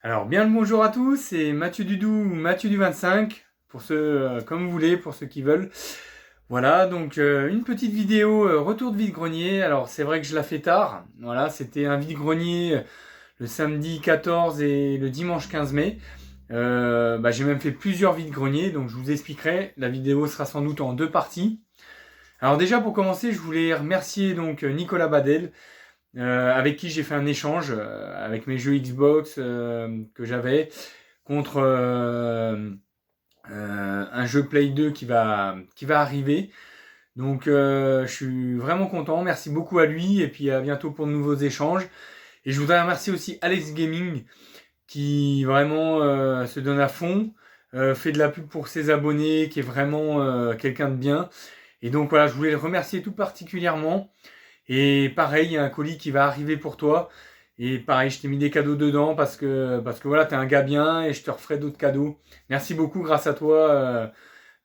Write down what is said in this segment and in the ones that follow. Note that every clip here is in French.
Alors, bien le bonjour à tous, c'est Mathieu Dudou, Mathieu du 25, pour ceux, comme vous voulez, pour ceux qui veulent. Voilà, donc une petite vidéo retour de vide-grenier. Alors, c'est vrai que je la fais tard. Voilà, c'était un vide-grenier le samedi 14 et le dimanche 15 mai. J'ai même fait plusieurs vide-greniers, donc je vous expliquerai. La vidéo sera sans doute en deux parties. Alors déjà, pour commencer, je voulais remercier donc Nicolas Badel, avec qui j'ai fait un échange avec mes jeux Xbox que j'avais contre un jeu Play 2 qui va arriver. Donc je suis vraiment content, merci beaucoup à lui et puis à bientôt pour de nouveaux échanges. Et je voudrais remercier aussi Alex Gaming qui vraiment se donne à fond, fait de la pub pour ses abonnés, qui est vraiment quelqu'un de bien. Et donc voilà, je voulais le remercier tout particulièrement. Et pareil, il y a un colis qui va arriver pour toi. Et pareil, je t'ai mis des cadeaux dedans parce que voilà, t'es un gars bien et je te referai d'autres cadeaux. Merci beaucoup, grâce à toi,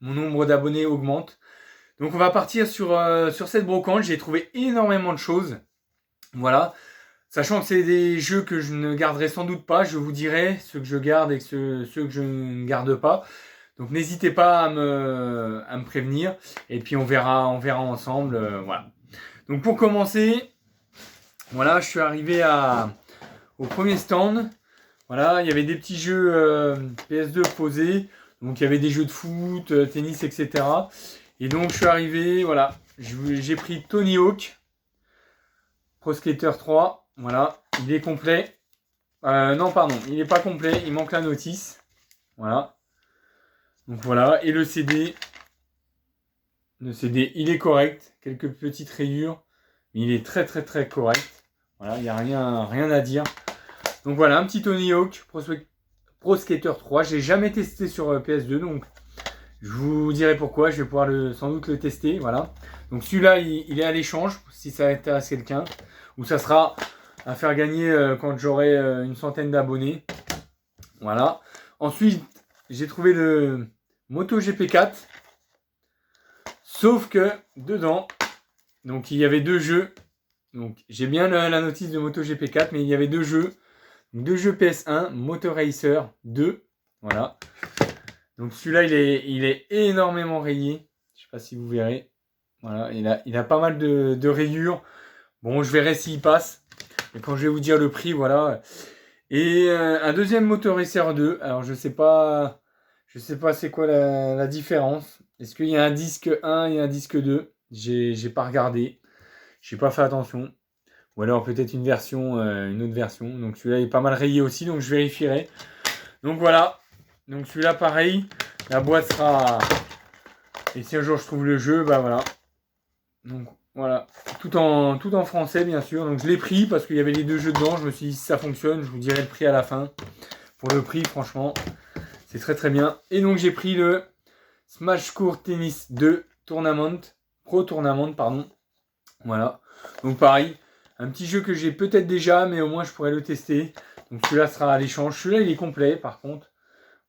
mon nombre d'abonnés augmente. Donc on va partir sur cette brocante. J'ai trouvé énormément de choses. Voilà. Sachant que c'est des jeux que je ne garderai sans doute pas, je vous dirai ceux que je garde et ceux que je ne garde pas. Donc n'hésitez pas à me prévenir. Et puis on verra ensemble. Voilà. Donc pour commencer, voilà, je suis arrivé au premier stand. Voilà, il y avait des petits jeux PS2 posés. Donc il y avait des jeux de foot, tennis, etc. Et donc je suis arrivé, voilà, j'ai pris Tony Hawk, Pro Skater 3. Voilà, il est complet. Non, pardon, il n'est pas complet, il manque la notice. Voilà. Donc voilà, et le CD, il est correct. Quelques petites rayures, mais il est très très très correct. Voilà, il n'y a rien à dire. Donc voilà, un petit Tony Hawk Pro Skater 3. J'ai jamais testé sur PS2, donc je vous dirai pourquoi. Je vais pouvoir sans doute le tester. Voilà. Donc celui-là, il est à l'échange, si ça intéresse quelqu'un. Ou ça sera à faire gagner quand j'aurai une centaine d'abonnés. Voilà. Ensuite, j'ai trouvé le Moto GP4. Sauf que dedans, donc il y avait deux jeux. Donc j'ai bien la notice de Moto GP4, mais il y avait deux jeux. Deux jeux PS1, Motor Racer 2. Voilà. Donc celui-là, il est énormément rayé. Je ne sais pas si vous verrez. Voilà, il a pas mal de rayures. Bon, je verrai s'il passe. Et quand je vais vous dire le prix, voilà. Et un deuxième Motor Racer 2. Alors je sais pas c'est quoi la différence. Est-ce qu'il y a un disque 1 et un disque 2? J'ai pas regardé. J'ai pas fait attention. Ou alors peut-être une autre version. Donc celui-là est pas mal rayé aussi, donc je vérifierai. Donc voilà. Donc celui-là pareil. La boîte sera. Et si un jour je trouve le jeu, bah voilà. Donc voilà. Tout en français bien sûr. Donc je l'ai pris parce qu'il y avait les deux jeux dedans. Je me suis dit si ça fonctionne, je vous dirai le prix à la fin. Pour le prix, franchement, c'est très très bien. Et donc j'ai pris le Smash Court Tennis 2 Tournament. Pro Tournament, pardon. Voilà. Donc pareil. Un petit jeu que j'ai peut-être déjà, mais au moins je pourrais le tester. Donc celui-là sera à l'échange. Celui-là, il est complet par contre.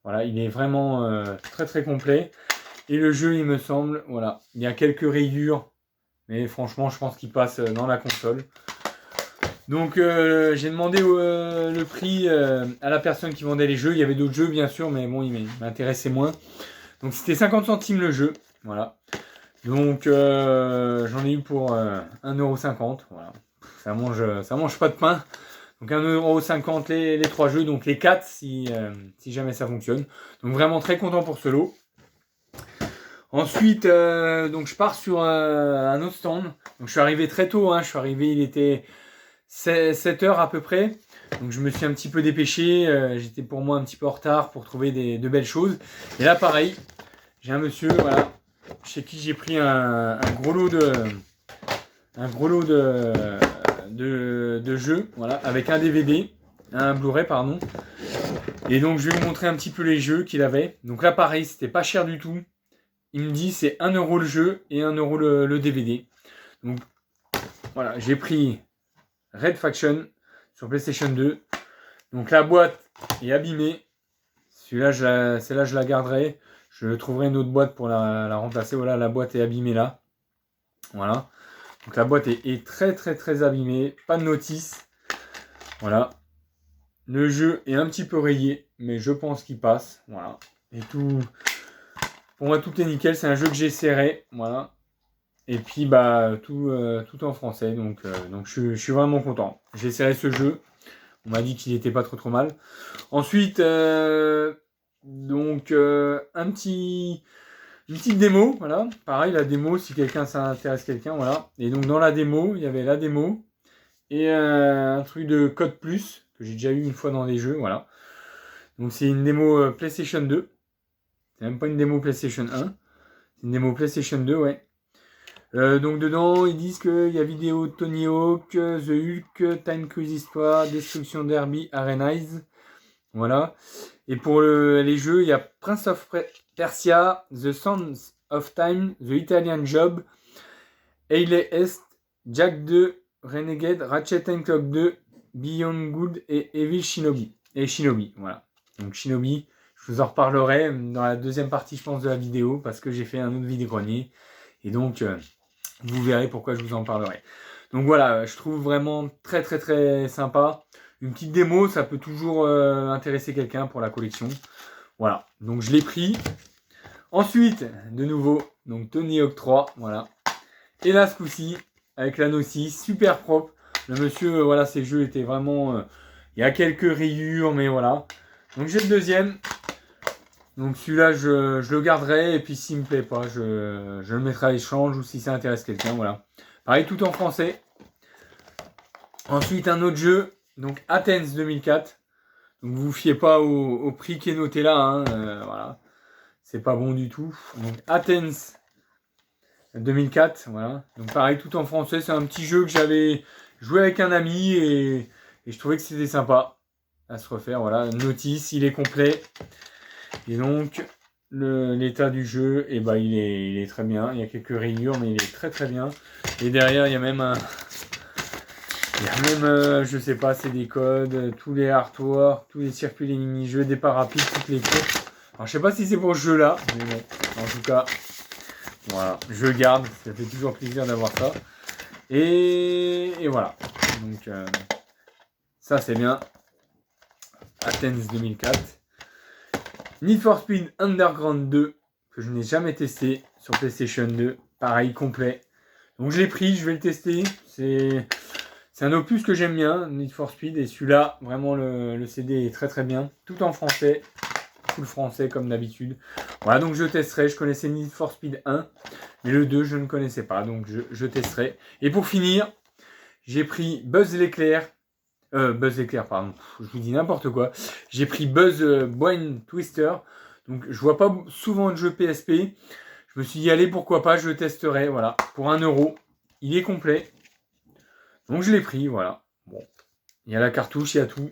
Voilà, il est vraiment très très complet. Et le jeu, il me semble, voilà, il y a quelques rayures. Mais franchement, je pense qu'il passe dans la console. Donc j'ai demandé le prix à la personne qui vendait les jeux. Il y avait d'autres jeux bien sûr, mais bon, il m'intéressait moins. Donc c'était 50 centimes le jeu. Voilà. Donc j'en ai eu pour 1,50 €. Voilà. Ça mange pas de pain. Donc 1,50 € les trois jeux, donc les 4 si jamais ça fonctionne. Donc vraiment très content pour ce lot. Ensuite, donc je pars sur un autre stand. Donc je suis arrivé très tôt, hein. Je suis arrivé, il était 7 heures à peu près. Donc je me suis un petit peu dépêché. J'étais pour moi un petit peu en retard pour trouver de belles choses. Et là pareil, j'ai un monsieur, voilà, chez qui j'ai pris un gros lot de jeux, voilà, avec un DVD, un Blu-ray, pardon. Et donc je vais vous montrer un petit peu les jeux qu'il avait. Donc là pareil, c'était pas cher du tout. Il me dit c'est 1 € le jeu et 1 € le DVD. Donc voilà, j'ai pris Red Faction sur PlayStation 2. Donc la boîte est abîmée. Celle-là, je la garderai. Je trouverai une autre boîte pour la remplacer. Voilà, la boîte est abîmée là. Voilà. Donc la boîte est très très très abîmée. Pas de notice. Voilà. Le jeu est un petit peu rayé, mais je pense qu'il passe. Voilà. Et tout. Pour moi, tout est nickel. C'est un jeu que j'essaierai. Voilà. Et puis, bah, tout en français. Donc je suis vraiment content. J'essaierai ce jeu. On m'a dit qu'il n'était pas trop mal. Ensuite, une petite démo, voilà. Pareil, la démo, si quelqu'un, ça intéresse quelqu'un, voilà. Et donc, dans la démo, il y avait la démo et un truc de code plus que j'ai déjà eu une fois dans des jeux, voilà. Donc, c'est une démo PlayStation 2. C'est même pas une démo PlayStation 1. C'est une démo PlayStation 2, ouais. Donc, dedans, ils disent qu'il y a vidéo Tony Hawk, The Hulk, Time Crisis 3, Destruction Derby, Arenize. Voilà. Et pour les jeux, il y a Prince of Persia, The Sands of Time, The Italian Job, Hayley Est, Jack 2, Renegade, Ratchet Clank 2, Beyond Good et Evil Shinobi. Et Shinobi, voilà. Donc Shinobi, je vous en reparlerai dans la deuxième partie, je pense, de la vidéo, parce que j'ai fait un autre vide-grenier. Et donc, vous verrez pourquoi je vous en parlerai. Donc voilà, je trouve vraiment très très très sympa. Une petite démo, ça peut toujours intéresser quelqu'un pour la collection. Voilà, donc je l'ai pris. Ensuite, de nouveau, donc Tony Hawk 3, voilà. Et là, ce coup-ci, avec l'anneau 6, super propre. Le monsieur, voilà, ces jeux étaient vraiment... il y a quelques rayures, mais voilà. Donc j'ai le deuxième. Donc celui-là, je le garderai. Et puis s'il me plaît pas, je le mettrai à l'échange ou si ça intéresse quelqu'un, voilà. Pareil, tout en français. Ensuite, un autre jeu, donc Athens 2004. Donc vous vous fiez pas au prix qui est noté là, hein, voilà. C'est pas bon du tout. Donc Athens 2004, voilà. Donc pareil, tout en français. C'est un petit jeu que j'avais joué avec un ami et je trouvais que c'était sympa à se refaire. Voilà, notice, il est complet. Et donc, l'état du jeu, et bah, il est très bien. Il y a quelques rayures, mais il est très très bien. Et derrière, il y a même je sais pas, c'est des codes, tous les artworks, tous les circuits, les mini-jeux, des rapides, toutes les courses. Alors, je sais pas si c'est pour ce jeu-là, mais bon, en tout cas, voilà, je garde. Ça fait toujours plaisir d'avoir ça. Et voilà. Donc, ça, c'est bien. Athens 2004. Need for Speed Underground 2, que je n'ai jamais testé sur PlayStation 2. Pareil, complet. Donc, je l'ai pris, je vais le tester. C'est un opus que j'aime bien, Need for Speed, et celui-là, vraiment, le CD est très très bien. Tout en français, full français comme d'habitude. Voilà, donc je testerai. Je connaissais Need for Speed 1, mais le 2, je ne connaissais pas, donc je testerai. Et pour finir, j'ai pris Buzz l'éclair, pardon, je vous dis n'importe quoi. J'ai pris Buzz Brain Twister, donc je vois pas souvent de jeux PSP. Je me suis dit, allez, pourquoi pas, je le testerai, voilà, pour 1 €. Il est complet. Donc je l'ai pris, voilà. Bon, il y a la cartouche, il y a tout.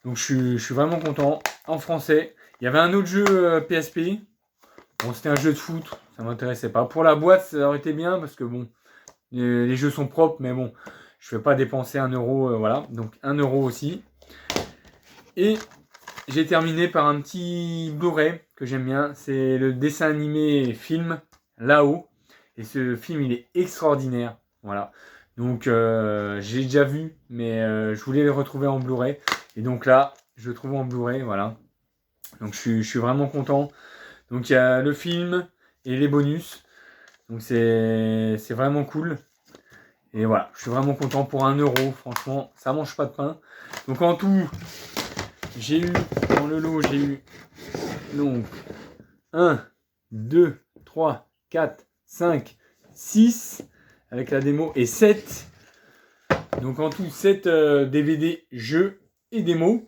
Donc je suis vraiment content. En français, il y avait un autre jeu PSP. Bon, c'était un jeu de foot, ça m'intéressait pas. Pour la boîte, ça aurait été bien parce que bon, les jeux sont propres, mais bon, je ne vais pas dépenser 1 €, voilà. Donc 1 € aussi. Et j'ai terminé par un petit Blu-ray que j'aime bien. C'est le dessin animé film Là-haut. Et ce film, il est extraordinaire. Voilà. Donc, j'ai déjà vu, mais je voulais le retrouver en Blu-ray. Et donc là, je le trouve en Blu-ray, voilà. Donc, je suis vraiment content. Donc, il y a le film et les bonus. Donc, c'est vraiment cool. Et voilà, je suis vraiment content pour 1 €. Franchement, ça mange pas de pain. Donc, en tout, j'ai eu, dans le lot, j'ai eu donc 1, 2, 3, 4, 5, 6 avec la démo et 7. Donc en tout 7 DVD jeux et démos.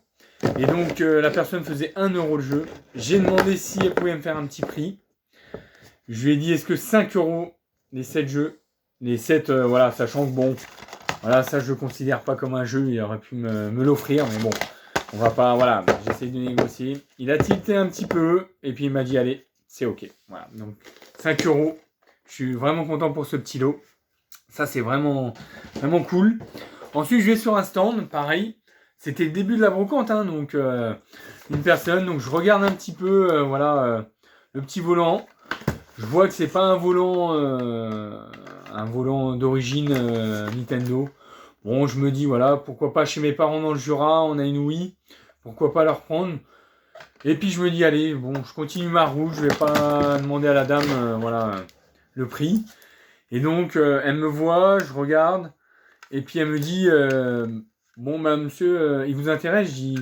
Et donc la personne faisait 1 € le jeu. J'ai demandé si elle pouvait me faire un petit prix. Je lui ai dit est-ce que 5 € les 7 jeux. Les 7, voilà, sachant que bon, voilà, ça je le considère pas comme un jeu. Il aurait pu me l'offrir, mais bon, on va pas, voilà, j'essaye de négocier. Il a tilté un petit peu et puis il m'a dit allez, c'est ok. Voilà, donc 5 €. Je suis vraiment content pour ce petit lot. Ça, c'est vraiment, vraiment cool. Ensuite, je vais sur un stand, pareil. C'était le début de la brocante, hein, donc une personne. Donc, je regarde un petit peu, voilà, le petit volant. Je vois que c'est pas un volant d'origine Nintendo. Bon, je me dis, voilà, pourquoi pas chez mes parents dans le Jura, on a une Wii, pourquoi pas leur prendre. Et puis je me dis, allez, bon, je continue ma route, je vais pas demander à la dame, voilà, le prix. Et donc, elle me voit, je regarde, et puis elle me dit, bon, bah, monsieur, il vous intéresse? Je dis,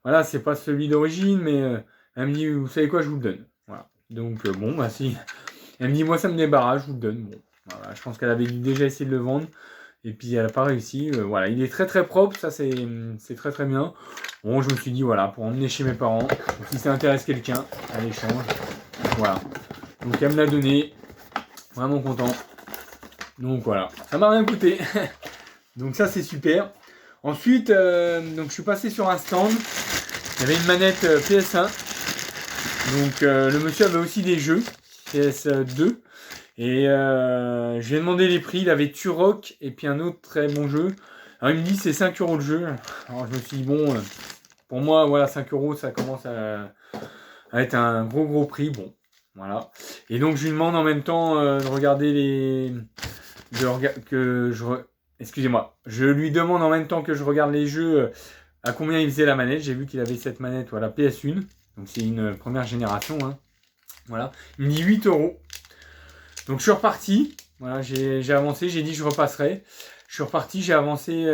voilà, c'est pas celui d'origine, mais elle me dit, vous savez quoi, je vous le donne. Voilà. Donc, bon, bah, si. Elle me dit, moi, ça me débarrasse, je vous le donne. Bon, voilà, je pense qu'elle avait déjà essayé de le vendre. Et puis elle n'a pas réussi. Voilà, il est très très propre, ça c'est très très bien. Bon, je me suis dit, voilà, pour emmener chez mes parents, si ça intéresse quelqu'un, à l'échange. Voilà. Donc elle me l'a donné. Vraiment content. Donc voilà, ça m'a rien coûté. Donc ça c'est super. Ensuite, donc je suis passé sur un stand. Il y avait une manette PS1. Donc le monsieur avait aussi des jeux PS2. Et je lui ai demandé les prix, il avait Turok et puis un autre très bon jeu. Alors il me dit c'est 5 € le jeu. Alors je me suis dit bon, pour moi voilà 5 € ça commence à être un gros prix. Bon, voilà. Et donc je lui demande en même temps de regarder les... Excusez-moi. Je lui demande en même temps que je regarde les jeux à combien il faisait la manette. J'ai vu qu'il avait cette manette, voilà, PS1. Donc c'est une première génération. Hein. Voilà. Il me dit 8 €. Donc je suis reparti, voilà, j'ai avancé, j'ai dit je repasserai. Je suis reparti, j'ai avancé,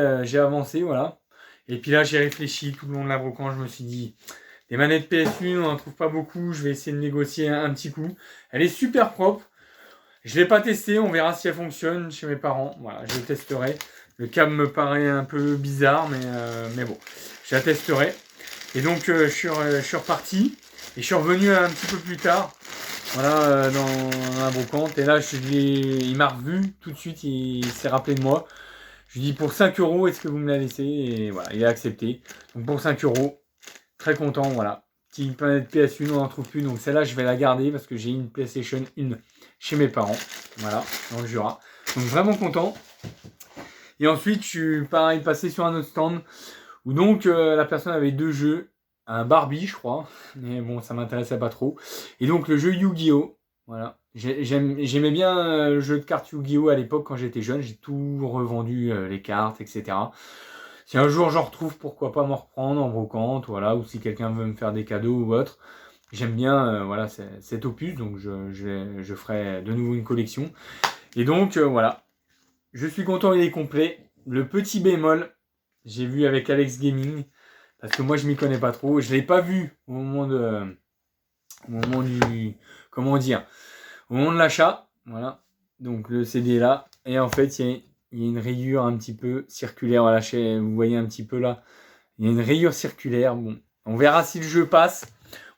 voilà. Et puis là j'ai réfléchi tout le long de la brocante, je me suis dit, des manettes PS1, on n'en trouve pas beaucoup, je vais essayer de négocier un petit coup. Elle est super propre, je ne l'ai pas testée, on verra si elle fonctionne chez mes parents, voilà, je le testerai. Le câble me paraît un peu bizarre, mais bon, je la testerai. Et donc je suis reparti, et je suis revenu un petit peu plus tard. Voilà, dans la brocante. Et là, il m'a revu tout de suite. Il s'est rappelé de moi. Je lui dis pour 5 €, est-ce que vous me la laissez? Et voilà, il a accepté. Donc pour 5 €, très content. Voilà. Petite planète PS1, on n'en trouve plus. Donc celle-là, je vais la garder parce que j'ai une PlayStation 1 chez mes parents. Voilà, dans le Jura. Donc vraiment content. Et ensuite, je suis pareil passé sur un autre stand où donc la personne avait deux jeux. Un Barbie, je crois, mais bon, ça m'intéressait pas trop. Et donc le jeu Yu-Gi-Oh! Voilà. J'aimais bien le jeu de cartes Yu-Gi-Oh! À l'époque quand j'étais jeune, j'ai tout revendu, les cartes, etc. Si un jour j'en retrouve, pourquoi pas m'en reprendre en brocante, voilà, ou si quelqu'un veut me faire des cadeaux ou autre. J'aime bien voilà, cet opus, donc je ferai de nouveau une collection. Et donc voilà, je suis content, il est complet. Le petit bémol, j'ai vu avec Alex Gaming. Parce que moi, je m'y connais pas trop. Je l'ai pas vu au moment du, comment dire, au moment de l'achat. Voilà. Donc le CD est là. Et en fait, il y a une rayure un petit peu circulaire. Voilà, vous voyez un petit peu là. Il y a une rayure circulaire. Bon, on verra si le jeu passe.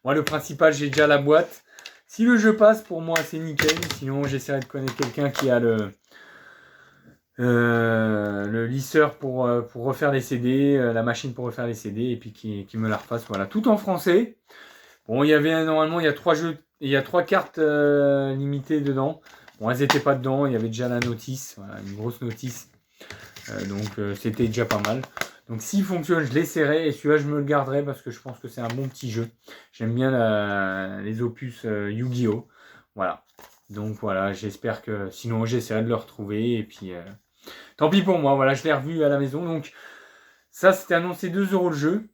Moi, le principal, j'ai déjà la boîte. Si le jeu passe, pour moi, c'est nickel. Sinon, j'essaierai de connaître quelqu'un qui a le lisseur pour refaire les CD, la machine pour refaire les CD, et puis qui me la refasse, voilà, tout en français. Bon, il y avait normalement, il y a 3 jeux, il y a 3 cartes limitées dedans. Bon, elles n'étaient pas dedans, il y avait déjà la notice, voilà, une grosse notice. Donc c'était déjà pas mal. Donc s'il fonctionne, je l'essaierai, et celui-là, je me le garderai parce que je pense que c'est un bon petit jeu. J'aime bien les opus Yu-Gi-Oh! Voilà. Donc voilà, j'espère que sinon j'essaierai de le retrouver, et puis tant pis pour moi, voilà, je l'ai revu à la maison. Donc ça, c'était annoncé 2 € le jeu.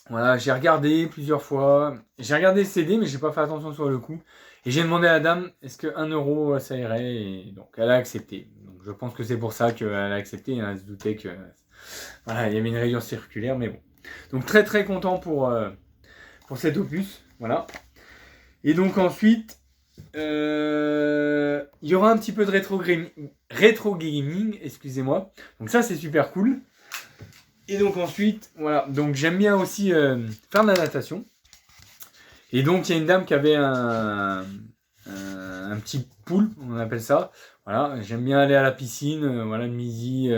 Voilà, j'ai regardé plusieurs fois. J'ai regardé le CD, mais j'ai pas fait attention sur le coup. Et j'ai demandé à la dame, est-ce que 1 € ça irait? Et donc elle a accepté. Donc je pense que c'est pour ça qu'elle a accepté. Hein. Elle se doutait que voilà, il y avait une rayure circulaire, mais bon. Donc très très content pour cet opus. Voilà. Et donc ensuite, il y aura un petit peu de rétro gaming, excusez-moi. Donc ça c'est super cool. Et donc ensuite, voilà, donc j'aime bien aussi faire de la natation. Et donc il y a une dame qui avait un petit pool, on appelle ça. Voilà, j'aime bien aller à la piscine, voilà, le midi,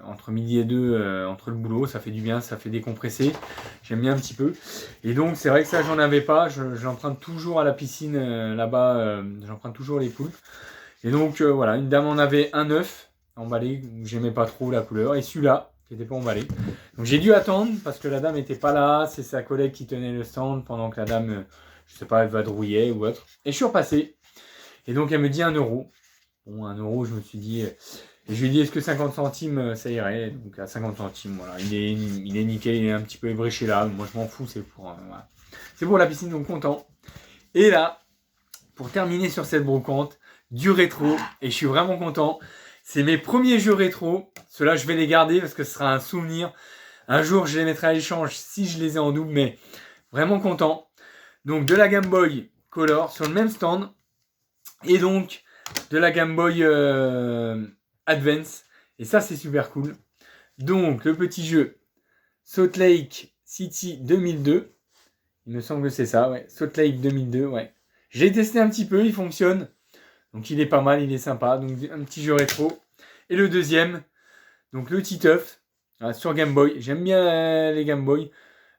entre midi et 2, entre le boulot, ça fait du bien, ça fait décompresser. J'aime bien un petit peu. Et donc c'est vrai que ça j'en avais pas, j'emprunte toujours à la piscine là-bas, j'emprunte toujours les poules. Et donc voilà, une dame en avait un neuf emballé, j'aimais pas trop la couleur, et celui-là, qui n'était pas emballé. Donc j'ai dû attendre parce que la dame n'était pas là, c'est sa collègue qui tenait le stand pendant que la dame, je sais pas, elle vadrouillait ou autre. Et je suis repassé. Et donc elle me dit 1 €. Bon, 1 €, je me suis dit, Et je lui ai dit, est-ce que 50 centimes, ça irait? Donc à 50 centimes, voilà. Il est nickel, il est un petit peu ébréché là. Moi, je m'en fous, c'est pour, voilà. C'est pour la piscine, donc content. Et là, pour terminer sur cette brocante, du rétro, et je suis vraiment content. C'est mes premiers jeux rétro. Ceux-là, je vais les garder parce que ce sera un souvenir. Un jour, je les mettrai à l'échange si je les ai en double, mais vraiment content. Donc, de la Game Boy Color sur le même stand. Et donc, de la Game Boy Advance. Et ça, c'est super cool. Donc, le petit jeu Salt Lake City 2002. Il me semble que c'est ça, ouais. Salt Lake 2002, ouais. J'ai testé un petit peu, il fonctionne. Donc il est pas mal, il est sympa. Donc un petit jeu rétro. Et le deuxième, donc le Titeuf, sur Game Boy. J'aime bien les Game Boy.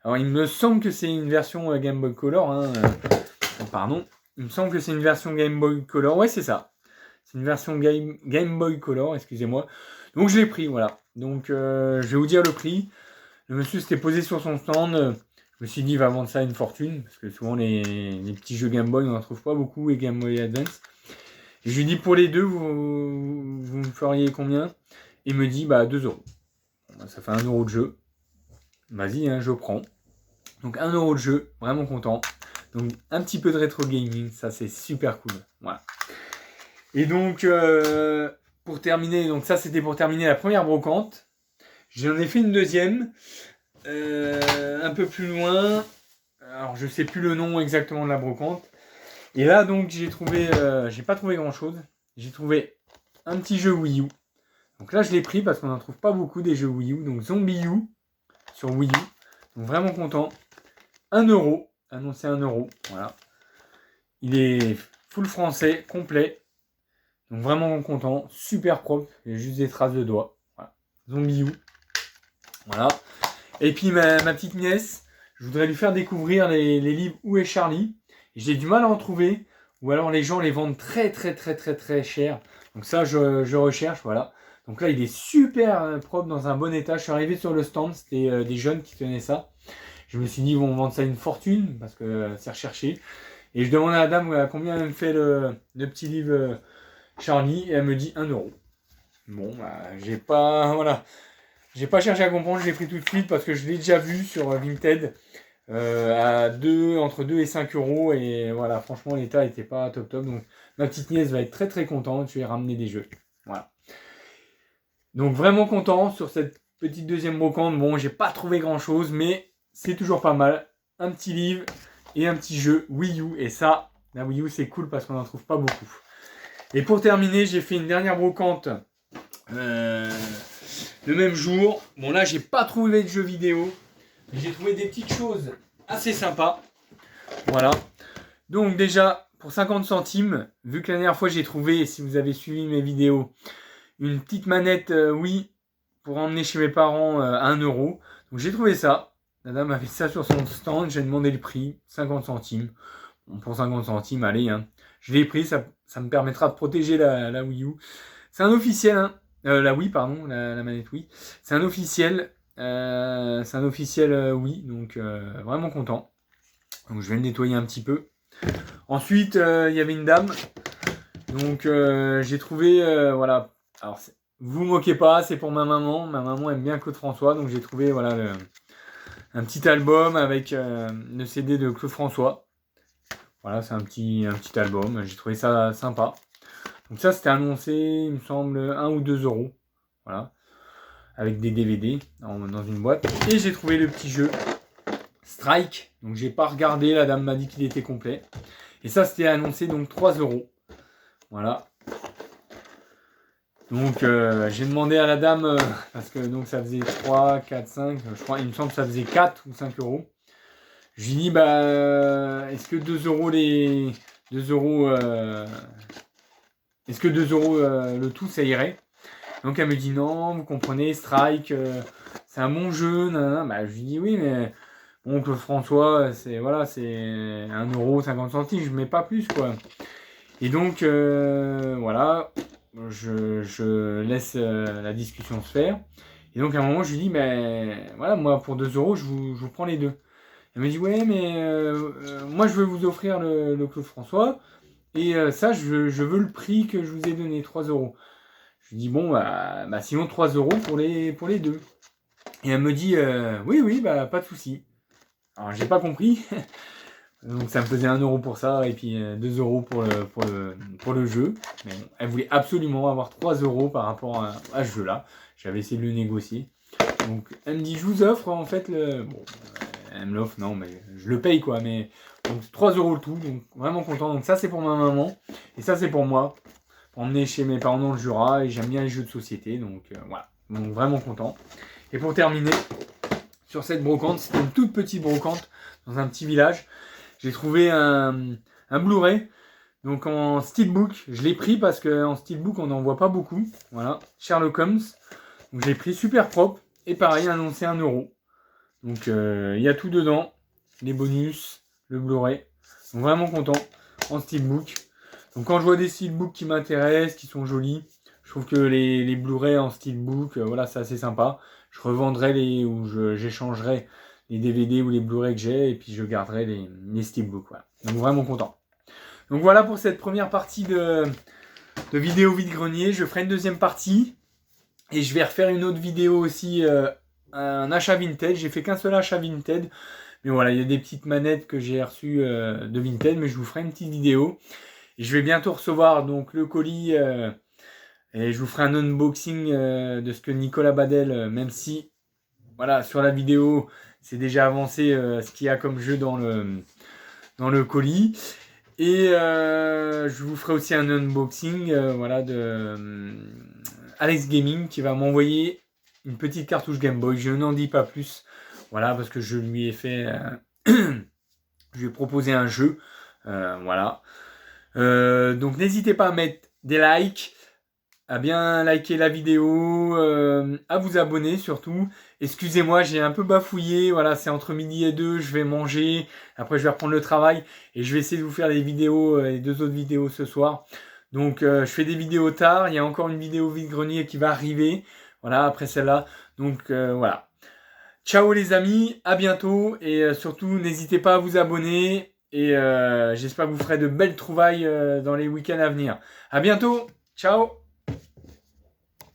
Alors il me semble que c'est une version Game Boy Color. Pardon. Il me semble que c'est une version Game Boy Color. Ouais, c'est ça. C'est une version Game Boy Color, excusez-moi. Donc je l'ai pris, voilà. Donc je vais vous dire le prix. Le monsieur s'était posé sur son stand. Je me suis dit, il va vendre ça à une fortune. Parce que souvent, les petits jeux Game Boy, on n'en trouve pas beaucoup. Et Game Boy Advance. Et je lui dis, pour les deux, vous me feriez combien? Il me dit, 2 euros. Bon, ça fait 1 euro de jeu. Vas-y, hein, je prends. Donc 1 euro de jeu, vraiment content. Donc un petit peu de rétro gaming, ça c'est super cool. Voilà. Et donc, pour terminer, donc ça c'était pour terminer la première brocante. J'en ai fait une deuxième. Un peu plus loin, alors je sais plus le nom exactement de la brocante. Et là donc j'ai pas trouvé grand chose. J'ai trouvé un petit jeu Wii U. Donc là je l'ai pris parce qu'on n'en trouve pas beaucoup des jeux Wii U. Donc Zombie U sur Wii U. Donc vraiment content. 1 euro, annoncé 1 euro. Voilà. Il est full français, complet. Donc vraiment content, super propre. Il y a juste des traces de doigts. Voilà. Zombie U. Voilà. Et puis ma petite nièce, je voudrais lui faire découvrir les livres Où est Charlie. J'ai du mal à en trouver. Ou alors les gens les vendent très cher. Donc ça je recherche, voilà. Donc là il est super propre, dans un bon état. Je suis arrivé sur le stand, c'était des jeunes qui tenaient ça. Je me suis dit ils vont vendre ça une fortune parce que c'est recherché. Et je demande à la dame combien elle me fait le petit livre Charlie. Et elle me dit 1 euro. Bon, j'ai pas... Voilà. J'ai pas cherché à comprendre, je l'ai pris tout de suite parce que je l'ai déjà vu sur Vinted entre 2 et 5 euros. Et voilà, franchement, l'état n'était pas top. Donc, ma petite nièce va être très contente. Je vais ramener des jeux. Voilà. Donc, vraiment content sur cette petite deuxième brocante. Bon, j'ai pas trouvé grand chose, mais c'est toujours pas mal. Un petit livre et un petit jeu Wii U. Et ça, la Wii U, c'est cool parce qu'on n'en trouve pas beaucoup. Et pour terminer, j'ai fait une dernière brocante. Le même jour, bon là j'ai pas trouvé de jeux vidéo, mais j'ai trouvé des petites choses assez sympas. Voilà. Donc déjà, pour 50 centimes, vu que la dernière fois j'ai trouvé, si vous avez suivi mes vidéos, une petite manette Wii pour emmener chez mes parents à 1 euro. Donc j'ai trouvé ça. La dame avait ça sur son stand, j'ai demandé le prix, 50 centimes. Bon, pour 50 centimes, allez, hein. Je l'ai pris, ça me permettra de protéger la Wii U. C'est un officiel, hein. La Wii, pardon, la manette Wii. C'est un officiel. Wii, donc vraiment content. Donc je vais le nettoyer un petit peu. Ensuite, il y avait une dame. Donc j'ai trouvé, voilà. Alors, vous moquez pas, c'est pour ma maman. Ma maman aime bien Claude François, donc j'ai trouvé, voilà, un petit album avec le CD de Claude François. Voilà, c'est un petit album. J'ai trouvé ça sympa. Donc ça, c'était annoncé, il me semble, 1 ou 2 euros. Voilà. Avec des DVD dans une boîte. Et j'ai trouvé le petit jeu Strike. Donc j'ai pas regardé, la dame m'a dit qu'il était complet. Et ça, c'était annoncé donc 3 euros. Voilà. Donc j'ai demandé à la dame, parce que donc ça faisait 3, 4, 5, je crois, il me semble que ça faisait 4 ou 5 euros. Je lui ai dit, est-ce que 2 euros les... 2 euros... Est-ce que 2 euros le tout, ça irait? Donc elle me dit non, vous comprenez, Strike, c'est un bon jeu. Nanana. Je lui dis oui, mais bon, Claude François, c'est 1 euro 50 centimes, je mets pas plus quoi. Et donc voilà, je laisse la discussion se faire. Et donc à un moment, je lui dis, mais voilà, moi pour 2 euros, je vous prends les deux. Elle me dit ouais, mais moi je veux vous offrir le Claude François. Et ça, je veux le prix que je vous ai donné, 3 euros. Je lui dis bon, bah sinon 3 € pour les deux. Et elle me dit oui, bah pas de souci. Alors j'ai pas compris. Donc ça me faisait 1 € pour ça et puis 2 € pour le jeu. Mais bon, elle voulait absolument avoir 3 € par rapport à ce jeu-là. J'avais essayé de le négocier. Donc elle me dit je vous offre en fait le... Bon, elle me l'offre, non mais je le paye quoi. Mais donc 3 € le tout, donc vraiment content. Donc ça c'est pour ma maman et ça c'est pour moi. Pour emmener chez mes parents dans le Jura et j'aime bien les jeux de société. Donc voilà, donc vraiment content. Et pour terminer, sur cette brocante, c'était une toute petite brocante dans un petit village. J'ai trouvé un Blu-ray, donc en steelbook. Je l'ai pris parce qu'en steelbook, on n'en voit pas beaucoup. Voilà, Sherlock Holmes. Donc je l'ai pris super propre. Et pareil, annoncé 1 €. Donc il y a tout dedans. Les bonus, le Blu-ray. Donc vraiment content en steelbook. Donc quand je vois des steelbooks qui m'intéressent, qui sont jolis, je trouve que les Blu-ray en steelbook, voilà, c'est assez sympa. Je revendrai j'échangerai les DVD ou les Blu-ray que j'ai et puis je garderai les steelbooks. Voilà. Donc vraiment content. Donc voilà pour cette première partie de vidéo vide-grenier. Je ferai une deuxième partie et je vais refaire une autre vidéo aussi, un achat Vinted. J'ai fait qu'un seul achat Vinted. Mais voilà, il y a des petites manettes que j'ai reçues de Vinted, mais je vous ferai une petite vidéo. Et je vais bientôt recevoir donc le colis et je vous ferai un unboxing de ce que Nicolas Badel, même si voilà sur la vidéo c'est déjà avancé ce qu'il y a comme jeu dans le colis. Et je vous ferai aussi un unboxing voilà, de Alex Gaming qui va m'envoyer une petite cartouche Game Boy. Je n'en dis pas plus. Voilà, parce que je lui ai fait... je lui ai proposé un jeu. Voilà. Donc n'hésitez pas à mettre des likes, à bien liker la vidéo, à vous abonner surtout. Excusez-moi, j'ai un peu bafouillé, voilà, c'est entre midi et 2, je vais manger, après je vais reprendre le travail et je vais essayer de vous faire des vidéos, les 2 autres vidéos ce soir. Donc je fais des vidéos tard, il y a encore une vidéo vide-grenier qui va arriver, voilà, après celle-là. Donc voilà. Ciao les amis, à bientôt et surtout n'hésitez pas à vous abonner et j'espère que vous ferez de belles trouvailles dans les week-ends à venir. À bientôt, ciao.